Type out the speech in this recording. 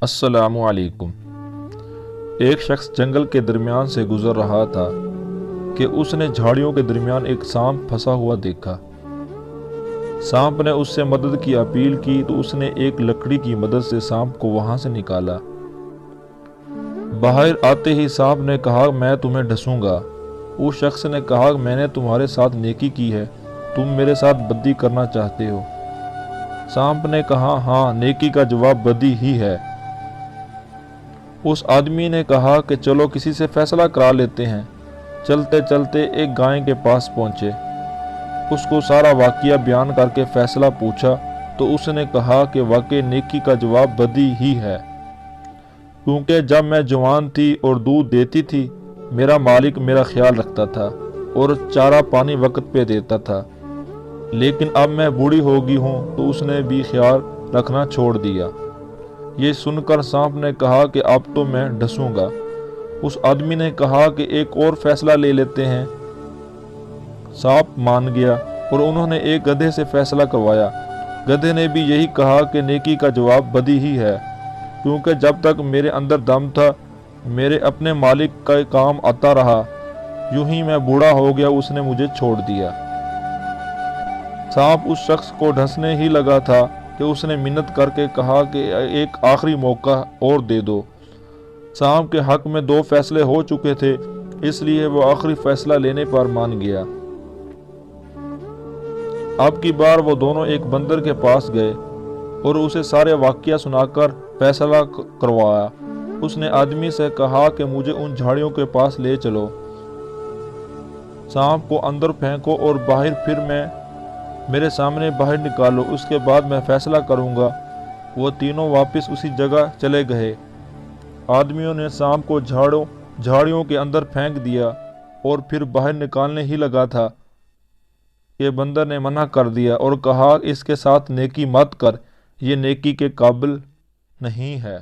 السلام علیکم۔ ایک شخص جنگل کے درمیان سے گزر رہا تھا کہ اس نے جھاڑیوں کے درمیان ایک سانپ پھنسا ہوا دیکھا۔ سانپ نے اس سے مدد کی اپیل کی تو اس نے ایک لکڑی کی مدد سے سانپ کو وہاں سے نکالا۔ باہر آتے ہی سانپ نے کہا، میں تمہیں ڈسوں گا۔ اس شخص نے کہا، میں نے تمہارے ساتھ نیکی کی ہے، تم میرے ساتھ بدی کرنا چاہتے ہو؟ سانپ نے کہا، ہاں، نیکی کا جواب بدی ہی ہے۔ اس آدمی نے کہا کہ چلو کسی سے فیصلہ کرا لیتے ہیں۔ چلتے چلتے ایک گائے کے پاس پہنچے۔ اس کو سارا واقعہ بیان کر کے فیصلہ پوچھا تو اس نے کہا کہ واقعی نیکی کا جواب بدی ہی ہے، کیونکہ جب میں جوان تھی اور دودھ دیتی تھی، میرا مالک میرا خیال رکھتا تھا اور چارہ پانی وقت پہ دیتا تھا، لیکن اب میں بوڑھی ہو گئی ہوں تو اس نے بھی خیال رکھنا چھوڑ دیا۔ یہ سن کر سانپ نے کہا کہ اب تو میں ڈسوں گا۔ اس آدمی نے کہا کہ ایک اور فیصلہ لے لیتے ہیں۔ سانپ مان گیا اور انہوں نے ایک گدھے سے فیصلہ کروایا۔ گدھے نے بھی یہی کہا کہ نیکی کا جواب بدی ہی ہے، کیونکہ جب تک میرے اندر دم تھا میرے اپنے مالک کا کام آتا رہا، یوں ہی میں بوڑھا ہو گیا، اس نے مجھے چھوڑ دیا۔ سانپ اس شخص کو ڈھسنے ہی لگا تھا کہ اس نے منت کر کے کہا کہ ایک آخری موقع اور دے دو۔ سانپ کے حق میں 2 فیصلے ہو چکے تھے، اس لیے وہ آخری فیصلہ لینے پر مان گیا۔ اب کی بار وہ دونوں ایک بندر کے پاس گئے اور اسے سارے واقعہ سنا کر فیصلہ کروایا۔ اس نے آدمی سے کہا کہ مجھے ان جھاڑیوں کے پاس لے چلو، سانپ کو اندر پھینکو اور باہر پھر میرے سامنے باہر نکالو، اس کے بعد میں فیصلہ کروں گا۔ وہ تینوں واپس اسی جگہ چلے گئے۔ آدمیوں نے سانپ کو جھاڑیوں کے اندر پھینک دیا اور پھر باہر نکالنے ہی لگا تھا کہ بندر نے منع کر دیا اور کہا، اس کے ساتھ نیکی مت کر، یہ نیکی کے قابل نہیں ہے۔